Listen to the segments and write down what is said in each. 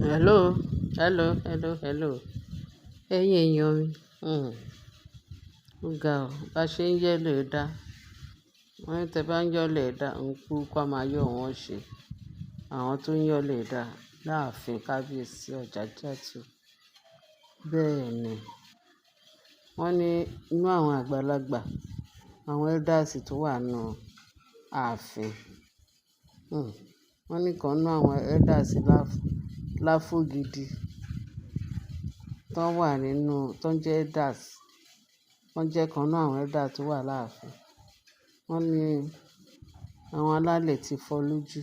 Hello, hello. Ẹ̀yin èèyàn mi, ó ga ọ, bá ṣe ń yẹ́lò dá. Wọ́n ní tẹ bá ń yọ́lẹ̀ dá, òun kúkú á máa yọ̀ wọ́n ṣe. Àwọn tó ń yọ́lẹ̀ dá láàfin kábíyèsí Ọ̀jájá tù. Bẹ́ẹ̀ ni, wọ́n ní inú àwọn àgbàlagbà, àwọn elders tó wà nínú ààfin. Wọ́n ní kan nínú àwọn elders láfógidi tó wà nínú, tó ń jẹ́ elders. Wọ́n jẹ́ kan nínú àwọn elders tó wà láàfin. Wọ́n ní àwọn alálẹ̀ ti fọ́ lójú.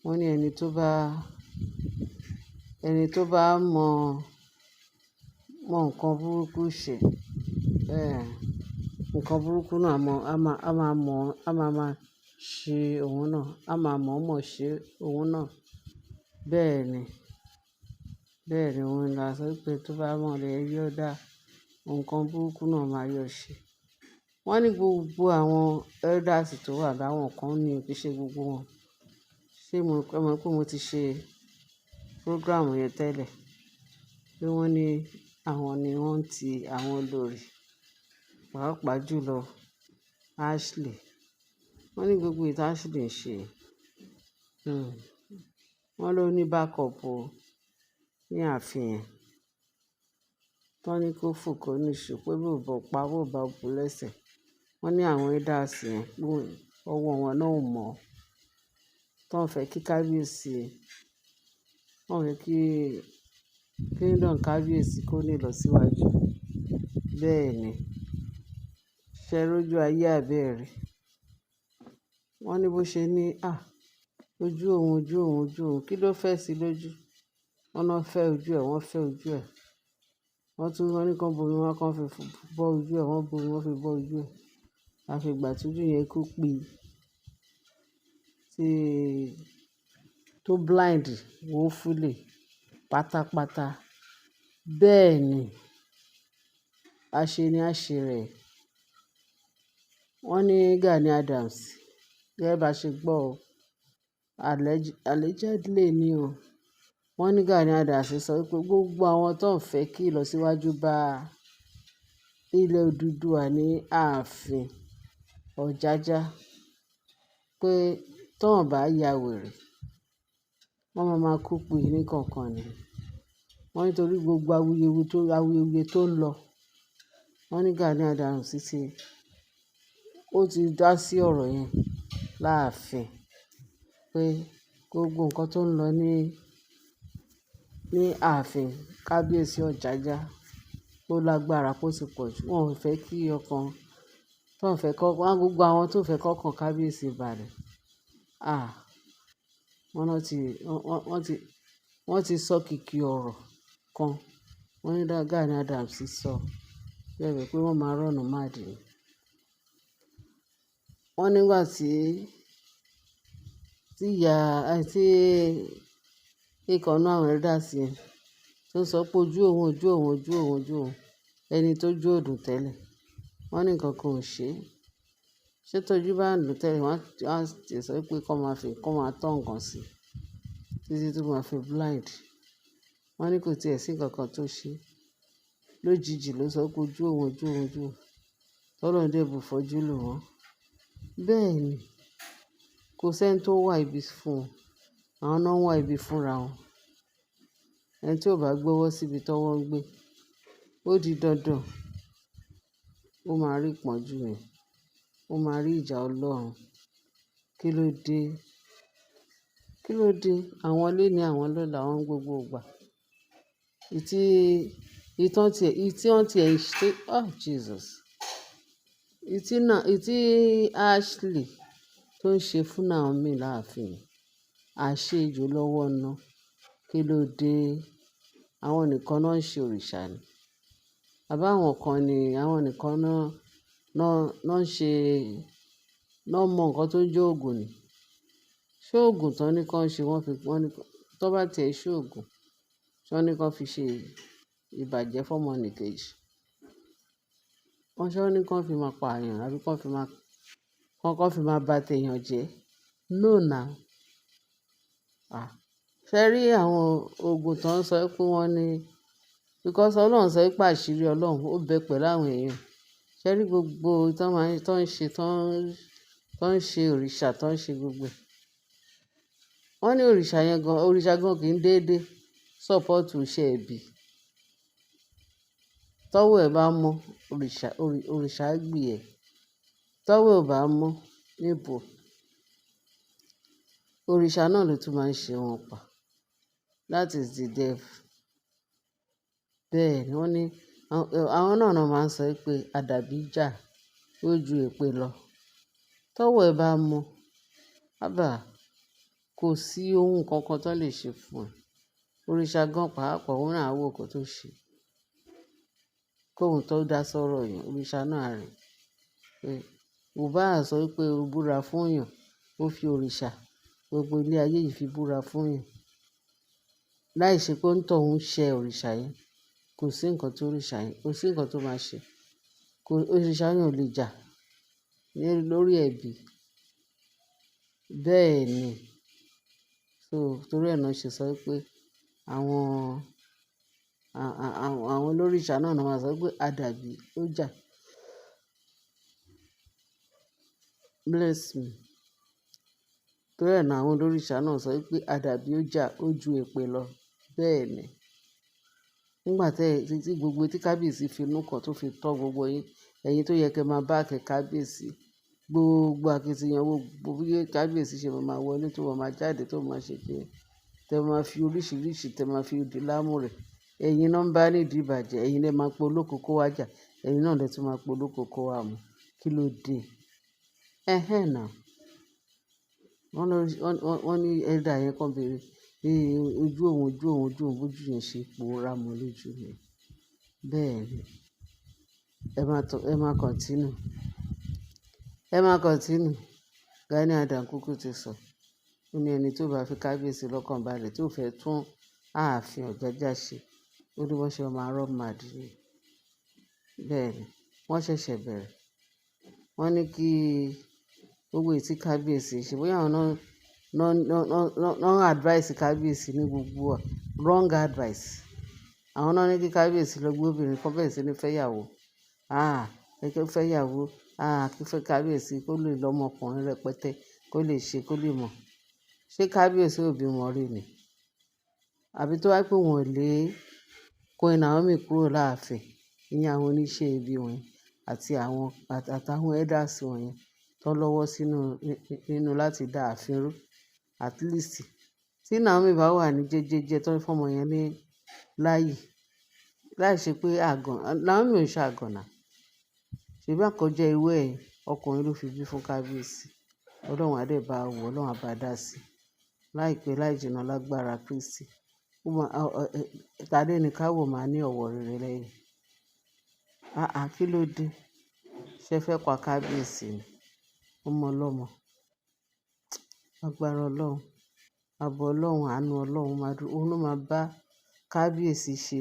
Wọ́n ní ẹni tó bá mọ nǹkan burúkú ṣe, nǹkan burúkú náà a máa ṣe òun náà, a máa mọ̀ọ́mọ̀ ṣe òun náà. Bẹ́ẹ̀ ni, òun la sọ pé tó bá mọ̀lẹ́ yọ̀ dá, nǹkan burúkú náà máa yọ̀ ṣe. Wọ́n ní gbogbo àwọn elders tó wà láwọn kan ní kì í ṣe gbogbo wọn. Ṣé mo mọ̀ pé mo ti ṣe program yẹn tẹ́lẹ̀? Pé wọ́n ní àwọn ni wọ́n ti àwọn olórí, pàápàá jùlọ Ashley. Wọ́n ní gbogbo èyí tí Ashley ń ṣe. Wọ́n ló ní backup o ní ààfin yẹn. Tọ́ ní kó fò kó níṣu pé bó bá bu lẹ́sẹ̀. Wọ́n ní àwọn elders yẹn pé ọwọ́ wọn náà ò mọ́. Tọ́ ń fẹ́ kí kábíyèsí, wọ́n fẹ́ kí kingdom kábíyèsí kó ní ìlọsíwájú. Bẹ́ẹ̀ ni, ṣẹ rójú ayé àbẹ́ẹ̀rẹ̀. Wọ́n ní bó ṣe ní, ojú òun, kí ló fẹ́ sí lójú? Wọ́n náà fẹ́ ojú ẹ̀, wọ́n fẹ́ ojú ẹ̀. Wọ́n ní kán bomi, wọ́n kàn fi bọ́ ojú ẹ̀, wọ́n bomi, wọ́n fi bọ́ ojú ẹ̀. Àfi ìgbà tí ojú yẹn kú pi tó blind woefully pátápátá. Bẹ́ẹ̀ ni, àṣe rẹ̀. Wọ́n ní Gani Adams, gẹ́gẹ́ bá ṣe gbọ́ o, allegedly ni o. Wọ́n ní Gani Adams sọ pé gbogbo àwọn tó ń fẹ́ kí ìlọsíwájú bá ilẹ̀ Odùduwà ní ààfin Ọ̀jájá pé tó ń bá ya wèrè, wọ́n máa kú pi ní kọ̀ọ̀kan ni. Wọ́n nítorí gbogbo awuyewuye tó ń lọ. Wọ́n ní Gani Adams ti dá sí ọ̀rọ̀ yẹn láàfin pé gbogbo nǹkan tó ń lọ ní ààfin kábíyèsí Ọ̀jájá ó lágbára kó sì pọ̀ jù. Wọn ò fẹ́ kí gbogbo àwọn tó fẹ́ kọ́kàn kábíyèsí balẹ̀. Wọ́n ti sọ kìkì ọ̀rọ̀ kan. Wọ́n ní Gani Adams sọ bẹ́ẹ̀ pé wọ́n máa rọ̀nù máàdì ni. Wọ́n nígbà tí ìkan nínú àwọn elders yẹn tó sọ pé ojú òun, ẹni tó jó òdùn tẹ́lẹ̀. Wọ́n ní nǹkan kan ò ṣe. Ṣé tójú bá ń dùn tẹ́lẹ̀, wọ́n á ti sọ pé kó máa tọ́ nǹkan sí títí tó máa fi blind. Wọ́n ní kò tiẹ̀ sí nǹkan kan tó ṣe. Lójijì ló sọ pé ojú òun. Tọ́lọ́run dẹ̀ bù fọ́jú lù wọ́n. Bẹ́ẹ̀ ni, kò sẹ́ni tó wá ibi fún wọn. Àwọn náà wá ibi fúnra wọn. Ẹni tí ò bá gbọ́wọ́ síbi tọ́wọ́ ń gbé, ó di dandan. Ó máa rí ìpọ́njú yẹn. Ó máa rí ìjà Ọlọ́run. Kí ló dé? Àwọn léni àwọn lọ́la, àwọn gbogbo ìgbà. Jesus. Ìtí Ashley tó ń ṣe fún Naomi láàfin, àṣejù lọ́wọ́ ná. Kí ló dé? Àwọn nìkan náà ń ṣe òrìṣà ni. Àbá àwọn nìkan náà mọ nǹkan tó ń jẹ́ òògùn ni. Ṣé òògùn tán ní kán ṣe tó bá tiẹ̀ ṣe òògùn, ṣé wọ́n ní kán fi ṣe ìbàjẹ́ fọ́mọnìkejì? Ṣé wọ́n ní kán fi máa pa èèyàn àbí kán fi máa ba tèèyàn jẹ́? No now. Ah, ṣé rí àwọn oògùn tó ń sọ pé wọ́n ní because Ọlọ́run sọ pé àṣírí Ọlọ́run ó bẹ pẹ̀lú àwọn èèyàn. Ṣé rí gbogbo tó ń ṣe òrìṣà tó ń ṣe gbogbo ẹ̀. Wọ́n ní òrìṣà gan kì í déédéé support iṣẹ́ ẹbí. Tọ́wọ́ ẹ̀ bá mọ́, òrìṣà á gbé ẹ̀. Tọ́wọ́ ẹ̀ ò bá mọ́ níbo, òrìṣà náà ló tún máa ń ṣe wọn pa. That is the devil. Bẹ́ẹ̀ ni wọ́n ní àwọn náà máa ń sọ pé àdàbí jà ó ju èpè lọ. Tọ́wọ́ ẹ̀ bá mọ́, hábà kò sí ohun kankan tó lè ṣe fún ẹ. Òrìṣà gan pàápàá òun náà á wò kó tó ṣe. Kóhun tó dá sọ́rọ̀ yẹn, òrìṣà náà rẹ̀ pé ò bá sọ pé o búra fún èèyàn, ó fi òrìṣà gbogbo ilé ayé yìí fi búra fún èèyàn. Láì ṣe pé ó ń tọ̀hún ṣẹ òrìṣà yẹn, kò sí nǹkan tó máa ṣe. Òrìṣà yẹn ò lè jà lórí ẹ̀bi. Bẹ́ẹ̀ ni. Torí ẹ̀ náà ṣe sọ pé àwọn olórìṣà náà máa sọ pé àdàbí ó jà. Bless me. Torí ẹ̀ náà àwọn olórìṣà náà sọ pé àdàbí ó jà ó ju èpè lọ. Bẹ́ẹ̀ ni. Nígbà tí gbogbo tí kábíyèsí fi inú kan tó fi tọ́ gbogbo yín, ẹ̀yin tó yẹ kí ẹ máa back kábíyèsí, gbogbo akitiyan gbogbo bí kábíyèsí ṣe máa wọlé tó máa jáde tó máa ṣe kí tẹ máa fi oríṣiríṣi tẹ máa fi dì lámú rẹ̀. Ẹ̀yin náà ń bá nídìí ìbàjẹ́, ẹ̀yin lẹ máa pe olóko kó wá jà, ẹ̀yin náà lẹ tún máa pe olóko kó wá mu. Kí ló dé? Ẹhẹ́n náà. Wọ́n ní elder yẹn kan béèrè ojú òun bójú yẹn ṣe pòórá mọ́ lójú mi. Bẹ́ẹ̀ ni. Ẹ máa continue. Gani Adams kúkú ti sọ. Ó ní ẹni tó bá fi kábíyèsí lọ́kàn balẹ̀ tó fẹ́ tún ààfin Ọ̀jájá ṣe, ó ní wọ́n ṣe máa rọ́ màdì ni. Bẹ́ẹ̀ ni. Wọ́n ṣẹ̀ṣẹ̀ bẹ̀rẹ̀. Wọ́n ní kí gbogbo ètí kábíyèsí ṣe bóyá àwọn náà advice kábíyèsí ní gbogbo wrong advice. Àwọn náà ní kí kábíyèsí lọ gbé obìnrin kan bẹ́ẹ̀ sí ní fẹ́yàwó. Fẹ́yàwó. Kí fẹ́ kábíyèsí kó lè lọ́mọkùnrin rẹpẹtẹ, kó lè ṣe, kó lè mọ̀. Ṣé kábíyèsí ò bímọ rí ni? Àbí tó wá pé wọn ò lè Queen Naomi kúrò láàfin, ìyẹn àwọn oníṣẹ́ ibi wọ̀nyí àtàwọn elders wọ̀nyẹn tó lọ́wọ́ nínú láti dá ààfin rú. At least tí Naomi bá wà ní jẹ́jẹ́jẹ́ tó ń fọ́mọ yẹn ní láyè, láì ṣe pé Naomi ò ń ṣe àgànà. Ṣèbí àkọ́jọ ewé ẹ̀ ọkùnrin ló fi bí fún kábíyèsí. Ọlọ́run á dẹ̀ bá wò, Ọlọ́run á bá dá sí. Láìpẹ́ láì jìnnà lágbára Kristi. Tadé ni ká wò máa ní ọ̀wọ̀ rere lẹ́yìn. Kí ló dé? Ṣé fẹ́ pa kábíyèsí ni? Ọmọ ọlọ́mọ. Agbára Ọlọ́run, ààbò Ọlọ́run, àánú Ọlọ́run òun ló máa bá kábíyèsí ṣe.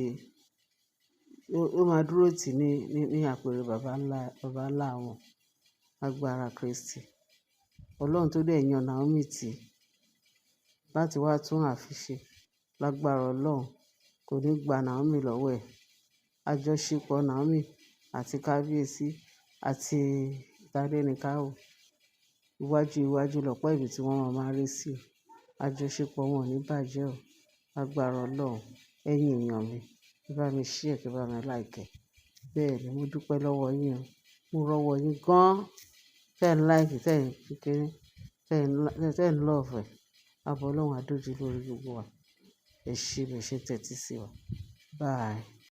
Ó máa dúró tì ní àpèrè baba ńlá wọn. Agbára Kristi. Ọlọ́run tó dẹ̀ yan Naomi tì láti wá tún ààfin ṣe. Lágbára Ọlọ́run kò ní gba Naomi lọ́wọ́ ẹ̀. Àjọṣepọ̀ Naomi àti kábíyèsí àti Tadé ni ká wò. Iwájú lọ̀pọ̀ ibi tí wọ́n máa rí sí. Àjọṣepọ̀ wọn ò ní bàjẹ́ o. Lágbára Ọlọ́run. Ẹ̀yin èèyàn mi, kí bá mi share, kí bá mi like. Bẹ́ẹ̀ ni mo dúpẹ́ lọ́wọ́ yín o. Mo rọ́wọ́ yín gan-an. Tẹ́ ń like, tẹ́ ń kékeré, tẹ́ ń love ẹ̀. Ààbò Ọlọ́run á dójú lórí gbogbo wa. Ẹ ṣé bí ẹ ṣe tẹ́tí sí wa. Bye.